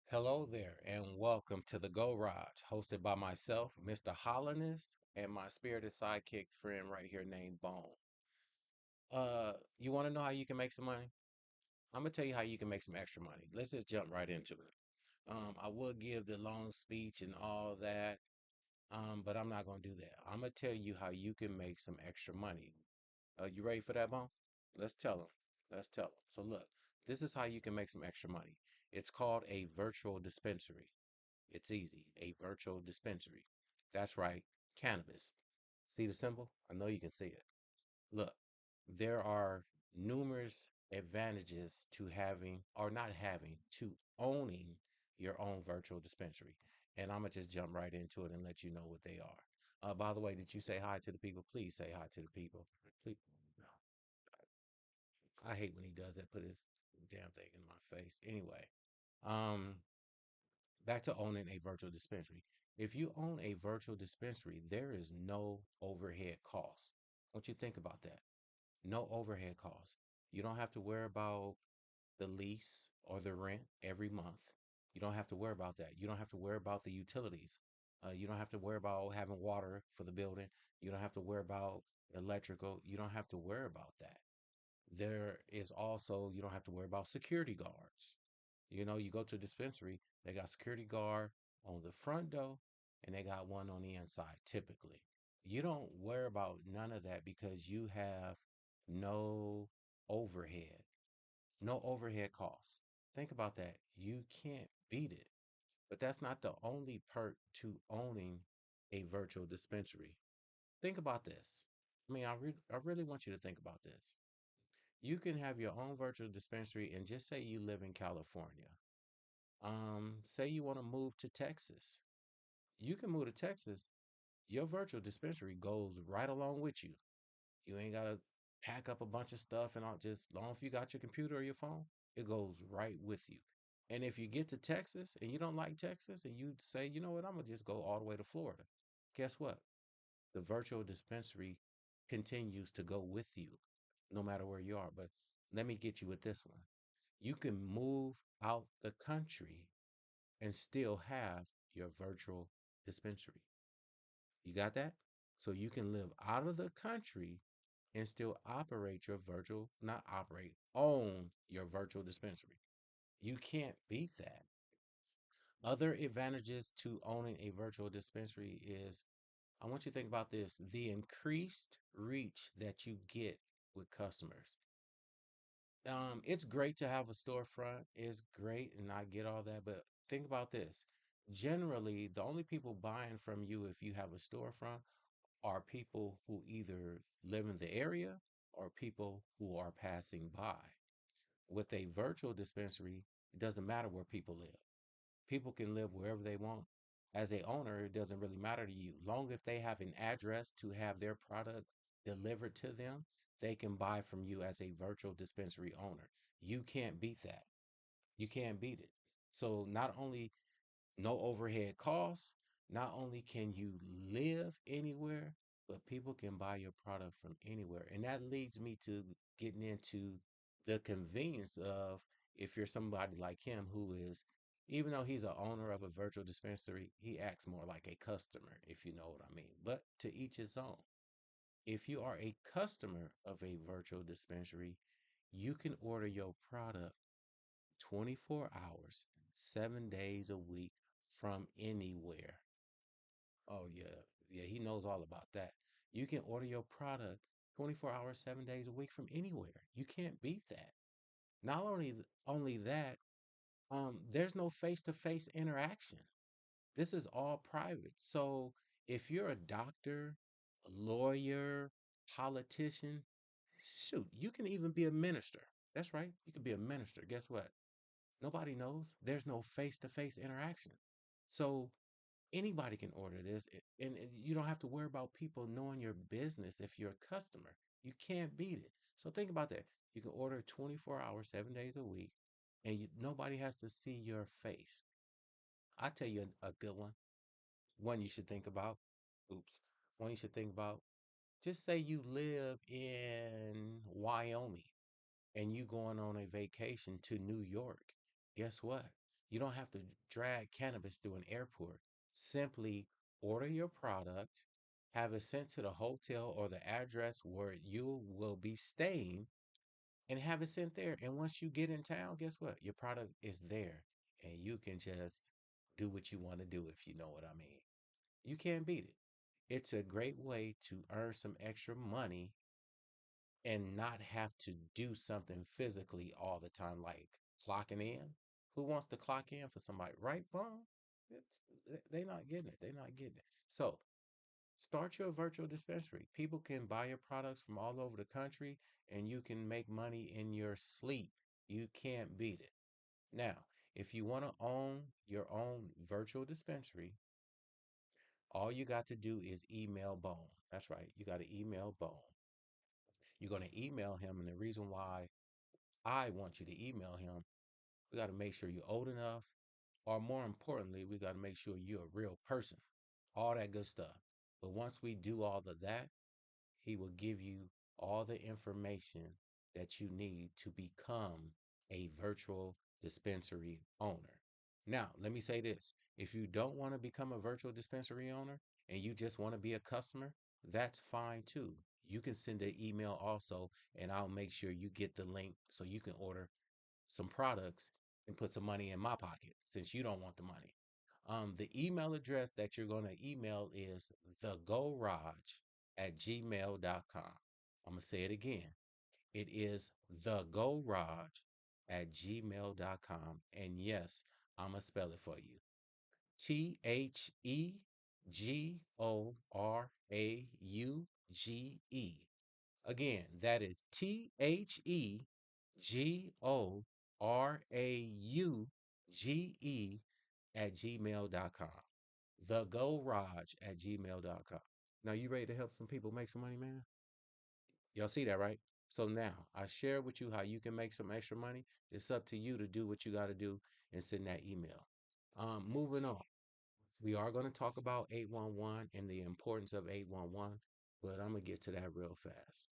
Hello there, and welcome to the Go Garage, hosted by myself, Mr. Hollinist, and my spirited sidekick friend right here named Bone. You want to know how you can make some money? I'm gonna tell you how you can make some extra money. Let's just jump right into it. I will give the long speech and all that, but I'm not gonna do that. I'm gonna tell you how you can make some extra money. You ready for that, Bone? Let's tell them. Let's tell them. So look, this is how you can make some extra money. It's called a virtual dispensary. It's easy. A virtual dispensary. That's right, cannabis. See the symbol? I know you can see it. Look, there are numerous advantages to having or not having to owning your own virtual dispensary. And I'm gonna just jump right into it and let you know what they are. By the way, did you say hi to the people? Please say hi to the people. Please. I hate when he does that, put his damn thing in my face. Anyway, um, back to owning a virtual dispensary. If you own a virtual dispensary, there is no overhead cost. What you think about that? No overhead cost. You don't have to worry about the lease or the rent every month. You don't have to worry about that. You don't have to worry about the utilities. You don't have to worry about having water for the building. You don't have to worry about electrical. You don't have to worry about that. There is also, you don't have to worry about security guards. You go to a dispensary, they got security guard on the front door and they got one on the inside typically. You don't worry about none of that because you have no overhead, no overhead costs. Think about that. You can't beat it. But that's not the only perk to owning a virtual dispensary. Think about this. I really want you to think about this. You can have your own virtual dispensary and just say you live in California. Say you want to move to Texas. You can move to Texas. Your virtual dispensary goes right along with you. You ain't gotta pack up a bunch of stuff and all. Just long if you got your computer or your phone, it goes right with you. And if you get to Texas and you don't like Texas and you say, you know what, I'm gonna just go all the way to Florida. Guess what? The virtual dispensary continues to go with you no matter where you are. But let me get you with this one. You can move out the country and still have your virtual dispensary. You got that? So you can live out of the country and still operate your virtual, not operate, own your virtual dispensary. You can't beat that. Other advantages to owning a virtual dispensary is I want you to think about this the increased reach that you get with customers. It's great to have a storefront. It's great, and I get all that. But think about this. Generally, the only people buying from you if you have a storefront are people who either live in the area or people who are passing by. With a virtual dispensary, it doesn't matter where people live. People can live wherever they want. As a owner, it doesn't really matter to you. Long if they have an address to have their product delivered to them, they can buy from you as a virtual dispensary owner. You can't beat that. You can't beat it. So not only no overhead costs, not only can you live anywhere, but people can buy your product from anywhere. And that leads me to getting into the convenience of if you're somebody like him who is, even though he's a owner of a virtual dispensary, he acts more like a customer, if you know what I mean. But to each his own. If you are a customer of a virtual dispensary, you can order your product 24 hours, 7 days a week from anywhere. Oh, yeah. Yeah, he knows all about that. You can order your product 24 hours, 7 days a week from anywhere. You can't beat that. Not only that, there's no face-to-face interaction. This is all private. So if you're a doctor, a lawyer, politician, shoot, you can even be a minister. That's right. You can be a minister. Guess what? Nobody knows. There's no face-to-face interaction. So anybody can order this, and you don't have to worry about people knowing your business if you're a customer. You can't beat it. So think about that. You can order 24 hours, 7 days a week, and nobody has to see your face. I tell you a good one. One you should think about. Oops. One you should think about. Just say you live in Wyoming and you going on a vacation to New York. Guess what? You don't have to drag cannabis through an airport. Simply order your product, have it sent to the hotel or the address where you will be staying, and have it sent there. And once you get in town, guess what? Your product is there, and you can just do what you want to do, if you know what I mean. You can't beat it. It's a great way to earn some extra money and not have to do something physically all the time, like clocking in. Who wants to clock in for somebody, right, Bone? They not getting it. They not getting it. So start your virtual dispensary. People can buy your products from all over the country, and you can make money in your sleep. You can't beat it. Now, if you want to own your own virtual dispensary, all you got to do is email Bone. That's right. You got to email Bone. You're going to email him, and the reason why I want you to email him, we got to make sure you're old enough, or more importantly, we got to make sure you're a real person. All that good stuff. But once we do all of that, he will give you all the information that you need to become a virtual dispensary owner. Now, let me say this. If you don't want to become a virtual dispensary owner and you just want to be a customer, that's fine too. You can send an email also, and I'll make sure you get the link so you can order some products and put some money in my pocket since you don't want the money. The email address that you're going to email is thegorage@gmail.com. I'm going to say it again. It is thegorage@gmail.com. And yes, I'm going to spell it for you. TheGorauge. Again, that is TheGorauge at gmail.com. TheGoRaj@gmail.com. Now, you ready to help some people make some money, man? Y'all see that, right? So now I share with you how you can make some extra money. It's up to you to do what you got to do and send that email. Moving on. We are going to talk about 811 and the importance of 811, but I'm going to get to that real fast.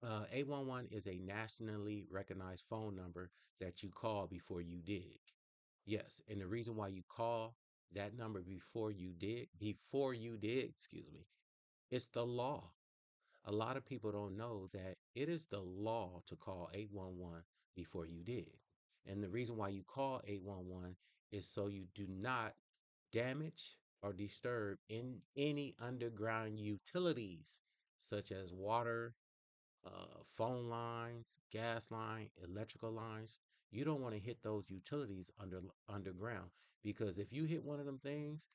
811 is a nationally recognized phone number that you call before you dig. Yes, and the reason why you call that number before you dig, excuse me, it's the law. A lot of people don't know that it is the law to call 811 before you dig. And the reason why you call 811 is so you do not damage or disturb in any underground utilities such as water, phone lines, gas line, electrical lines. You don't want to hit those utilities underground because if you hit one of them things,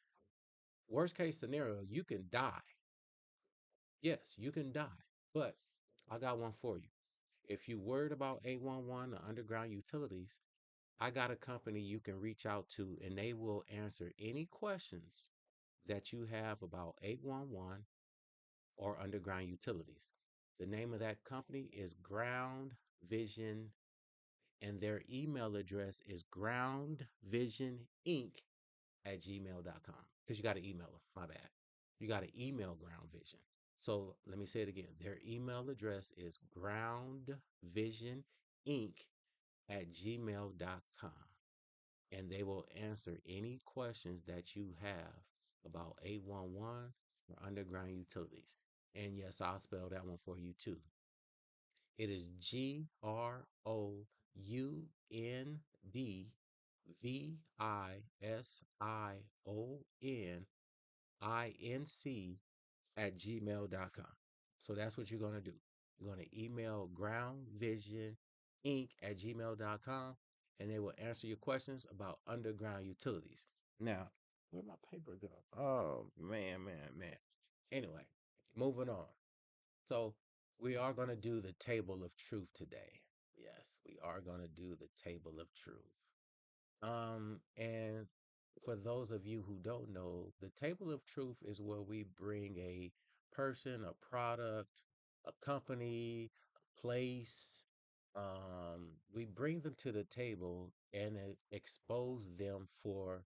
worst case scenario, you can die. Yes, you can die. But I got one for you. If you worried about 811 or underground utilities, I got a company you can reach out to and they will answer any questions that you have about 811 or underground utilities. The name of that company is Ground Vision, and their email address is groundvisioninc@gmail.com. Because you got to email them, my bad. You got to email Ground Vision. So let me say it again. Their email address is groundvisioninc@gmail.com. And they will answer any questions that you have about 811 or underground utilities. And yes, I'll spell that one for you too. It is GroundVisioninc So that's what you're going to do. You're going to email groundvisioninc@gmail.com and they will answer your questions about underground utilities. Now, where my paper go? Oh, man, man, man. Anyway, moving on. So we are going to do the table of truth today. Yes, we are going to do the table of truth. And for those of you who don't know, the table of truth is where we bring a person, a product, a company, a place. We bring them to the table and expose them for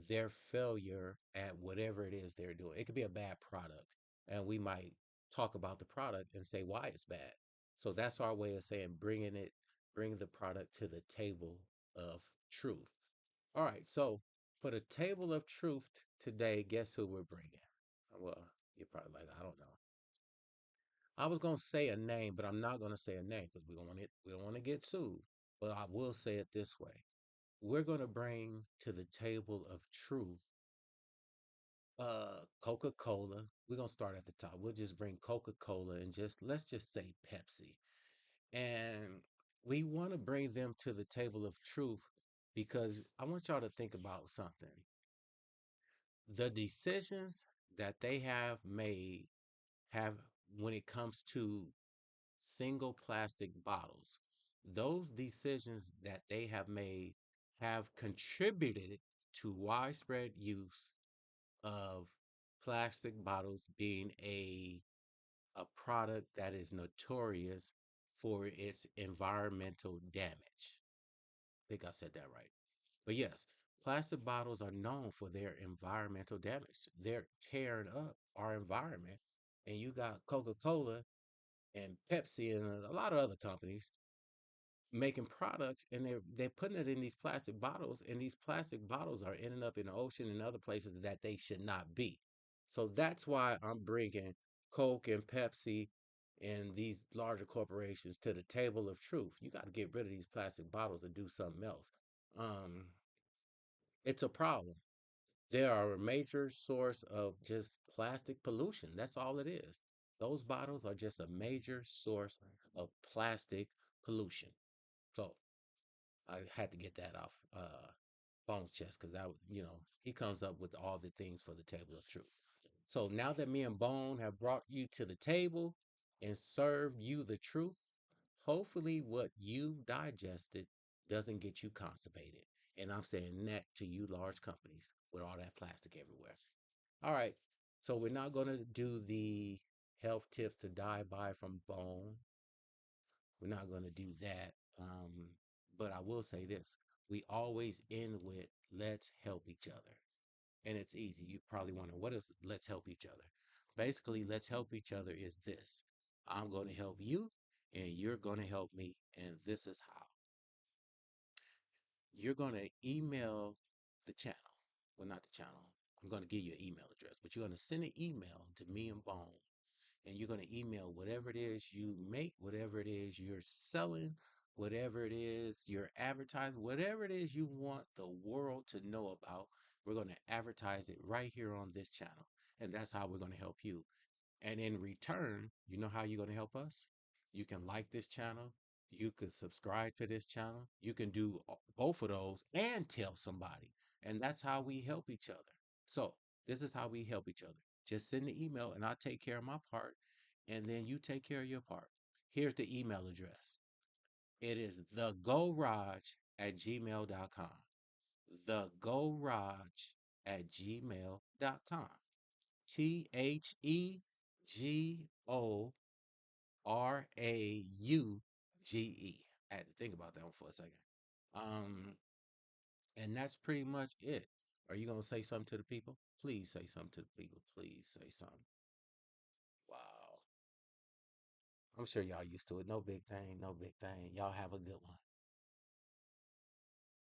their failure at whatever it is they're doing. It could be a bad product, and we might talk about the product and say why it's bad. So that's our way of saying bring the product to the table of truth. All right, so for the table of truth today, guess who we're bringing? Well, you're probably like, I don't know. I was gonna say a name, but I'm not gonna say a name because we don't want to get sued. But I will say it this way: we're gonna bring to the table of truth, Coca-Cola. We're gonna start at the top. We'll just bring Coca-Cola and just let's just say Pepsi, and we want to bring them to the table of truth because I want y'all to think about something. The decisions that they have made have when it comes to single plastic bottles, those decisions that they have made have contributed to widespread use of plastic bottles being a product that is notorious for its environmental damage. I think I said that right. But yes, plastic bottles are known for their environmental damage. They're tearing up our environment. And you got Coca-Cola and Pepsi and a lot of other companies making products and they're putting it in these plastic bottles and these plastic bottles are ending up in the ocean and other places that they should not be. So that's why I'm bringing Coke and Pepsi and these larger corporations to the table of truth. You got to get rid of these plastic bottles and do something else. um it's a problem. They are a major source of just plastic pollution. That's all it is. Those bottles are just a major source of plastic pollution. So I had to get that off Bones' chest because he comes up with all the things for the table of truth. So now that me and Bone have brought you to the table and served you the truth, hopefully what you've digested doesn't get you constipated. And I'm saying that to you large companies with all that plastic everywhere. All right. So we're not going to do the health tips to die by from Bone. We're not going to do that. But I will say this. We always end with let's help each other. And it's easy. You probably wonder, what is let's help each other? Basically, let's help each other is this. I'm going to help you, and you're going to help me. And this is how. You're going to email the channel. Well, not the channel. I'm going to give you an email address, but you're going to send an email to me and Bone and you're going to email whatever it is you make, whatever it is you're selling, whatever it is you're advertising, whatever it is you want the world to know about. We're going to advertise it right here on this channel. And that's how we're going to help you. And in return, you know how you're going to help us? You can like this channel. You can subscribe to this channel. You can do both of those and tell somebody. And that's how we help each other. So, this is how we help each other. Just send the email and I'll take care of my part. And then you take care of your part. Here's the email address. It is thegoraj@gmail.com. Thegoraj@gmail.com. TheGorauge. I had to think about that one for a second. Um, and that's pretty much it. Are you gonna say something to the people? Please say something to the people. Please say something. Wow. I'm sure y'all used to it. No big thing, no big thing. Y'all have a good one.